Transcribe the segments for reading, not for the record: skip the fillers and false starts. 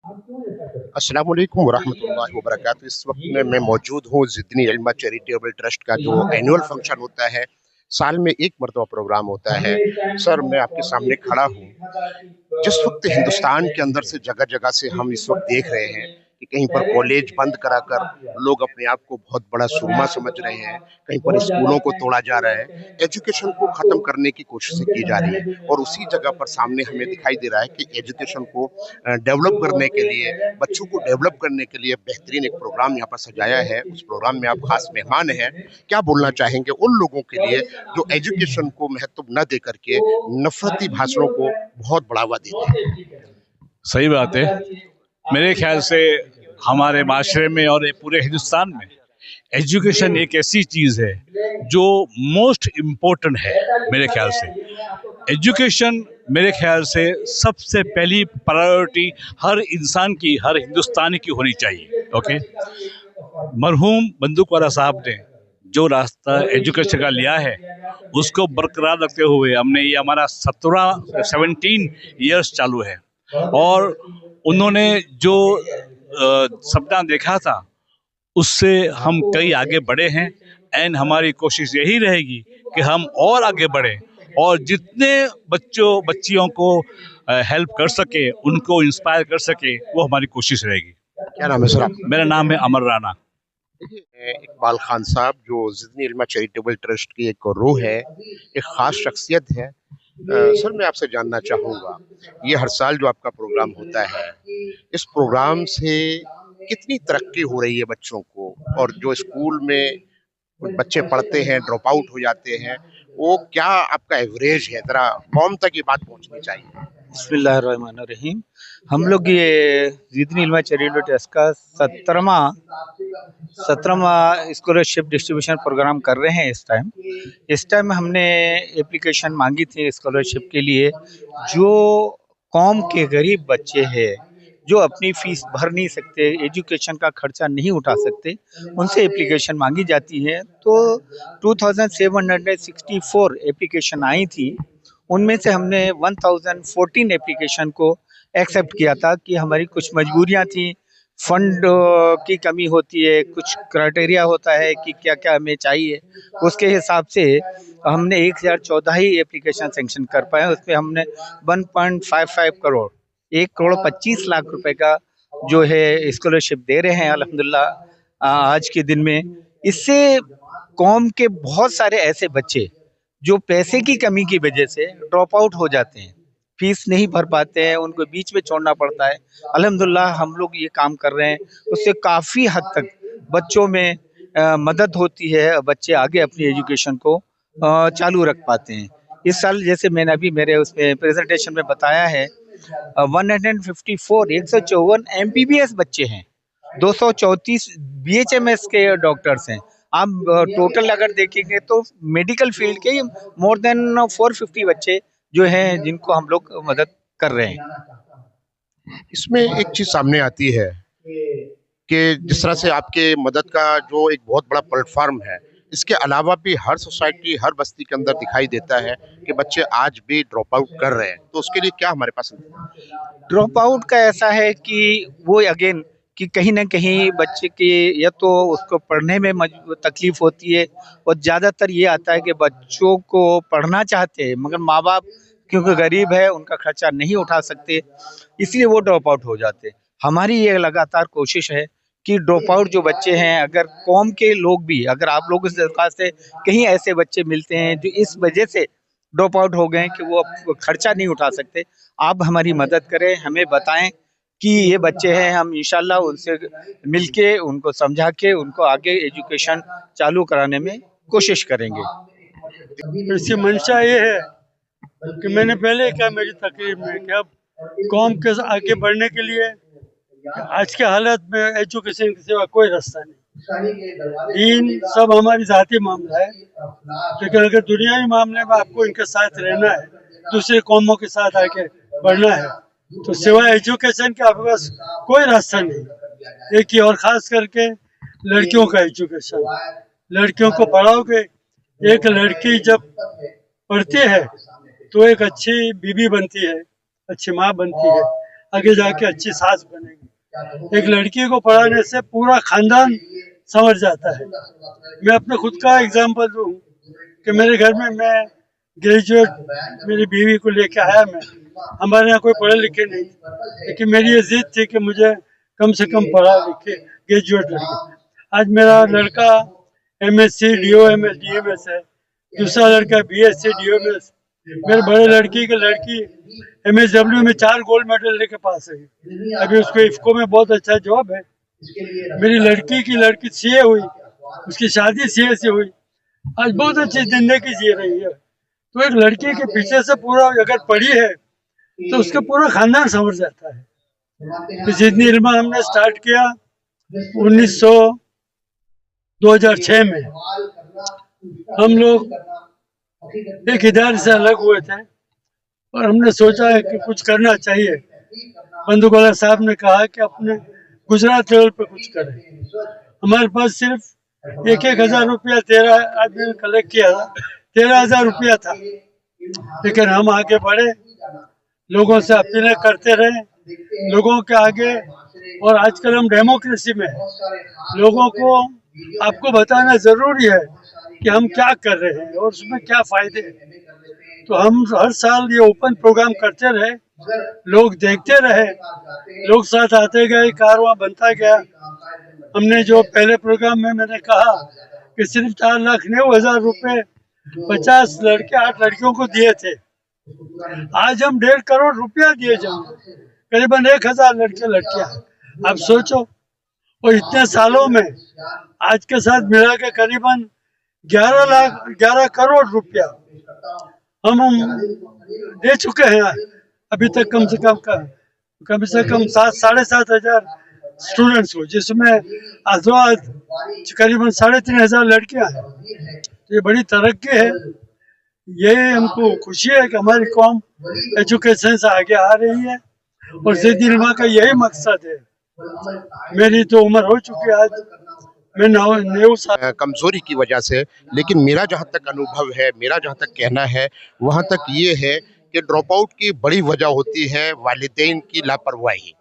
अस्सलाम वालेकुम वरहमतुल्लाहि वबरकातुहू। इस वक्त में मैं मौजूद हूँ ज़िदनी इल्मा चैरिटेबल ट्रस्ट का जो एनुअल फंक्शन होता है, साल में एक मरतबा प्रोग्राम होता है। सर, मैं आपके सामने खड़ा हूँ। जिस वक्त हिंदुस्तान के अंदर से जगह जगह से हम इस वक्त देख रहे हैं कि कहीं पर कॉलेज बंद कराकर लोग अपने आप को बहुत बड़ा सुरमा समझ रहे हैं, कहीं पर स्कूलों को तोड़ा जा रहा है, एजुकेशन को खत्म करने की कोशिशें की जा रही है। और उसी जगह पर सामने हमें दिखाई दे रहा है कि एजुकेशन को डेवलप करने के लिए, बच्चों को डेवलप करने के लिए बेहतरीन एक प्रोग्राम यहाँ पर सजाया है। उस प्रोग्राम में आप खास मेहमान हैं। क्या बोलना चाहेंगे उन लोगों के लिए जो एजुकेशन को महत्व न दे करके नफरती भाषणों को बहुत बढ़ावा देते हैं? सही बात है। मेरे ख्याल से हमारे माशरे में और पूरे हिंदुस्तान में एजुकेशन एक ऐसी चीज़ है जो मोस्ट इम्पोर्टेंट है। मेरे ख्याल से एजुकेशन मेरे ख्याल से सबसे पहली प्रायोरिटी हर इंसान की, हर हिंदुस्तानी की होनी चाहिए। ओके, मरहूम बंदूकवाला साहब ने जो रास्ता एजुकेशन का लिया है उसको बरकरार रखते हुए हमने ये हमारा 17 ईयर्स चालू है। और उन्होंने जो सपना देखा था उससे हम कई आगे बढ़े हैं। एंड हमारी कोशिश यही रहेगी कि हम और आगे बढ़ें और जितने बच्चियों को हेल्प कर सके, उनको इंस्पायर कर सके, वो हमारी कोशिश रहेगी। क्या नाम है सर आपका? मेरा नाम है अमर राणा। देखिए, इकबाल खान साहब जो ज़िदनी इल्मा चैरिटेबल ट्रस्ट की एक रूह है, एक खास शख्सियत है। सर, मैं आपसे जानना चाहूँगा, ये हर साल जो आपका प्रोग्राम होता है, इस प्रोग्राम से कितनी तरक्की हो रही है बच्चों को? और जो स्कूल में बच्चे पढ़ते हैं, ड्रॉप आउट हो जाते हैं, वो क्या आपका एवरेज है? ज़रा कौम तक ये बात पहुँचनी चाहिए। बिस्मिल्लाहिर्रहमानिर्रहीम। हम लोग ये ज़िदनी इल्मा चैरिटेबल ट्रस्ट का 17वां स्कॉलरशिप डिस्ट्रीब्यूशन प्रोग्राम कर रहे हैं। इस टाइम हमने एप्लीकेशन मांगी थी स्कॉलरशिप के लिए। जो कौम के गरीब बच्चे हैं, जो अपनी फीस भर नहीं सकते, एजुकेशन का खर्चा नहीं उठा सकते, उनसे एप्लीकेशन मांगी जाती है। तो 2764 एप्लीकेशन आई थी। उनमें से हमने 1014 एप्लीकेशन को एक्सेप्ट किया था कि हमारी कुछ मजबूरियां थी, फंड की कमी होती है, कुछ क्राइटेरिया होता है कि क्या क्या हमें चाहिए। उसके हिसाब से हमने 1014 ही एप्लीकेशन सेंक्शन कर पाए। उसमें हमने 1.55 करोड़, 1 करोड़ 25 लाख रुपए का जो है स्कॉलरशिप दे रहे हैं अल्हम्दुलिल्लाह आज के दिन में। इससे कौम के बहुत सारे ऐसे बच्चे जो पैसे की कमी की वजह से ड्रॉप आउट हो जाते हैं, फीस नहीं भर पाते हैं, उनको बीच में छोड़ना पड़ता है। अल्हम्दुलिल्लाह हम लोग ये काम कर रहे हैं, उससे काफ़ी हद तक बच्चों में मदद होती है, बच्चे आगे अपनी एजुकेशन को चालू रख पाते हैं। इस साल जैसे मैंने अभी मेरे उसमें प्रेजेंटेशन में बताया है, 154 154 एमबीबीएस बच्चे हैं, 234 बीएचएमएस के डॉक्टर्स हैं। आप टोटल अगर देखेंगे तो मेडिकल फील्ड के मोर देन 450 बच्चे जो हैं जिनको हम लोग मदद कर रहे हैं। इसमें एक चीज़ सामने आती है कि जिस तरह से आपके मदद का जो एक बहुत बड़ा प्लेटफ़ॉर्म है, इसके अलावा भी हर सोसाइटी, हर बस्ती के अंदर दिखाई देता है कि बच्चे आज भी ड्रॉप आउट कर रहे हैं। तो उसके लिए क्या हमारे पास ड्रॉप आउट का ऐसा है कि वो अगेन कि कहीं ना कहीं बच्चे की या तो उसको पढ़ने में तकलीफ होती है, और ज़्यादातर ये आता है कि बच्चों को पढ़ना चाहते हैं मगर माँ बाप क्योंकि गरीब है, उनका खर्चा नहीं उठा सकते, इसलिए वो ड्रॉप आउट हो जाते हैं। हमारी ये लगातार कोशिश है कि ड्रॉप आउट जो बच्चे हैं, अगर कौम के लोग भी, अगर आप लोगों से दरख्वास्त है, कहीं ऐसे बच्चे मिलते हैं जो इस वजह से ड्रॉप आउट हो गए हैं कि वो अब खर्चा नहीं उठा सकते, आप हमारी मदद करें, हमें बताएं कि ये बच्चे हैं, हम इंशाल्लाह उनसे मिलके, उनको समझा के, उनको आगे एजुकेशन चालू कराने में कोशिश करेंगे। इसकी मंशा ये है कि मैंने पहले कहा मेरी तकरीर में कि अब कौम के आगे बढ़ने के लिए आज के हालत में एजुकेशन के सिवा कोई रास्ता नहीं। दीन सब हमारी जाती मामला है, लेकिन अगर दुनियावी मामले में आपको इनके साथ रहना है, दूसरी कौमों के साथ आके बढ़ना है, तो सिवाय एजुकेशन के आपके पास कोई रास्ता नहीं। एक ही, और खास करके लड़कियों का एजुकेशन, लड़कियों को पढ़ाओगे, एक लड़की जब पढ़ती है तो एक अच्छी बीबी बनती है, अच्छी माँ बनती है। आगे जाके अच्छी सास बनेगी। एक लड़की को पढ़ाने से पूरा खानदान संवर जाता है। मैं अपने खुद का एग्जाम्पल दूँ कि मेरे घर में मैं ग्रेजुएट मेरी बीवी को लेके आया। मैं हमारे यहाँ कोई पढ़े लिखे नहीं, लेकिन मेरी ये जिद थी कि मुझे कम से कम पढ़ा लिखे ग्रेजुएट लड़की। आज मेरा लड़का MSc DOMS DMS है, दूसरा लड़का BSc DOMS, मेरे बड़े लड़की की लड़की MSW में 4 गोल्ड मेडल लेके पास है। अभी उसको इफ्को में बहुत अच्छा जॉब है। मेरी लड़की की लड़की CA हुई, उसकी शादी CA से हुई, आज बहुत अच्छी जिंदगी जी रही है। तो एक लड़की के पीछे से पूरा अगर पढ़ी है तो उसका पूरा खानदान संवर जाता है। जितनी इल्मा हमने स्टार्ट किया 2006 में, हम लोग एक इदारे से अलग हुए थे और हमने सोचा है कि कुछ करना चाहिए। बंधुगोला साहब ने कहा कि अपने गुजरात लेवल पे कुछ करें। हमारे पास सिर्फ 1,000 रुपया 13 आदमी ने कलेक्ट किया था, 13,000 रुपया था, लेकिन हम आगे बढ़े, लोगों से अपीलें करते रहे, लोगों के आगे। और आजकल हम डेमोक्रेसी में हैं, लोगों को आपको बताना जरूरी है कि हम क्या कर रहे हैं और उसमें क्या फायदे हैं। तो हम हर साल ये ओपन प्रोग्राम करते रहे, लोग देखते रहे, लोग साथ आते गए, कारवां बनता गया। हमने जो पहले प्रोग्राम में मैंने कहा कि सिर्फ 4,90,000 रुपए 50 लड़के 8 लड़कियों को दिए थे, आज हम 1.5 करोड़ रुपया दिए जाएंगे, करीबन 1,000 लड़के लड़कियां। आप सोचो, और इतने सालों में आज के साथ मिला के करीबन 11 करोड़ रुपया हम दे चुके हैं अभी तक। कम से कम 7,500 स्टूडेंट्स को, जिसमें करीबन 3,500 लड़कियां हैं। तो ये बड़ी तरक्की है। ये हमको खुशी है कि हमारी कौम एजुकेशन से आगे आ रही है और ज़िंदगी इल्मा का यही मकसद है। मेरी तो उम्र हो चुकी है, आज मैं 9 साल कमजोरी की वजह से, लेकिन मेरा जहाँ तक अनुभव है, मेरा जहाँ तक कहना है, वहाँ तक ये है कि ड्रॉप आउट की बड़ी वजह होती है वालिदैन की लापरवाही।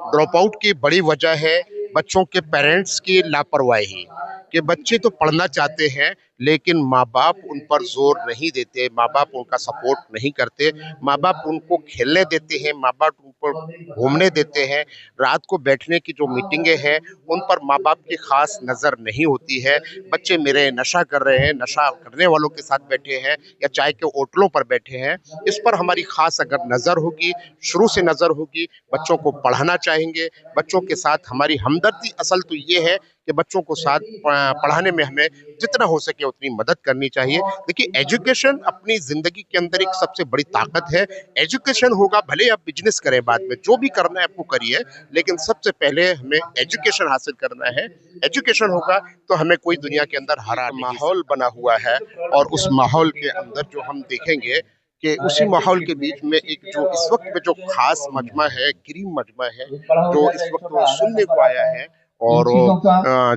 ड्रॉप आउट की बड़ी वजह है बच्चों के पेरेंट्स की लापरवाही, कि बच्चे तो पढ़ना चाहते हैं लेकिन माँ बाप उन पर जोर नहीं देते, माँ बाप उनका सपोर्ट नहीं करते, माँ बाप उनको खेलने देते हैं, माँ बाप उन पर घूमने देते हैं। रात को बैठने की जो मीटिंगें हैं उन पर माँ बाप की खास नज़र नहीं होती है। बच्चे मेरे नशा कर रहे हैं, नशा करने वालों के साथ बैठे हैं या चाय के होटलों पर बैठे हैं, इस पर हमारी खास अगर नज़र होगी, शुरू से नज़र होगी, बच्चों को पढ़ाना चाहेंगे, बच्चों के साथ हमारी हमदर्दी असल तो ये है कि बच्चों को साथ पढ़ाने में हमें जितना हो सके उतनी मदद करनी चाहिए। देखिए, एजुकेशन अपनी ज़िंदगी के अंदर एक सबसे बड़ी ताकत है। एजुकेशन होगा, भले आप बिजनेस करें, बाद में जो भी करना है आपको करिए, लेकिन सबसे पहले हमें एजुकेशन हासिल करना है। एजुकेशन होगा तो हमें कोई दुनिया के अंदर हरा माहौल बना हुआ है, और उस माहौल के अंदर जो हम देखेंगे कि उसी माहौल के बीच में एक जो इस वक्त में जो खास मजमा है, ग्रीन मजमा है, जो इस वक्त सुनने को आया है, और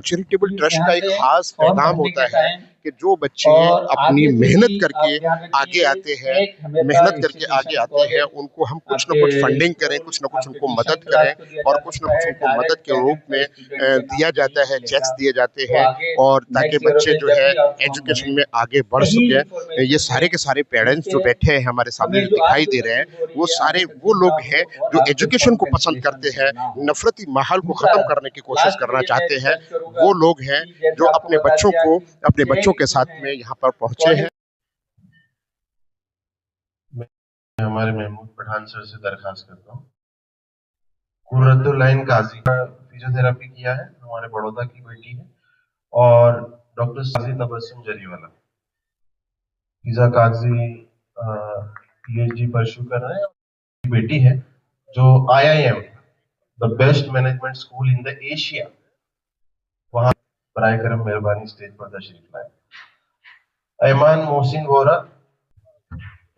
चैरिटेबल ट्रस्ट का एक खास पैगाम होता है कि जो बच्चे अपनी मेहनत करके आगे आते हैं, उनको हम कुछ न कुछ फंडिंग करें, कुछ न कुछ उनको मदद करें, और कुछ न कुछ उनको मदद के रूप में दिया जाता है, चेक्स दिए जाते हैं, और ताकि बच्चे जो है एजुकेशन में आगे बढ़ सके। ये सारे के सारे पेरेंट्स जो बैठे हैं हमारे सामने जो दिखाई दे रहे हैं, वो सारे वो लोग हैं जो एजुकेशन को पसंद करते हैं, नफरती माहौल को ख़त्म करने की कोशिश करना चाहते हैं। वो लोग हैं जो अपने बच्चों के साथ में यहाँ पर पहुंचे हैं। मैं हमारे महमूद पठान सर से दरखास्त करता हूँ। कुर्रतुल्लाइन काजी का फिजियोथेरेपी किया है, हमारे बड़ौदा की बेटी है, और डॉक्टर साजी तबस्सुम जरीवाला फिजा काजी PhD परस्यू कर रहे हैं। बेटी है जो IIM the best management school in the Asia, वहां बराए करम मेहरबानी स्टेज पर तशरीफ लाए। ऐमान मोहसिन वोरा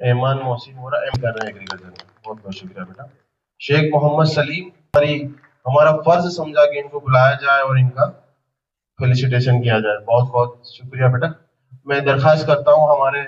एम कर रहे हैं एग्रीकल्चर में, बहुत बहुत शुक्रिया बेटा। शेख मोहम्मद सलीम, हमारा फर्ज समझा कि इनको बुलाया जाए और इनका फेलिसिटेशन किया जाए, बहुत बहुत शुक्रिया बेटा। मैं दरखास्त करता हूँ हमारे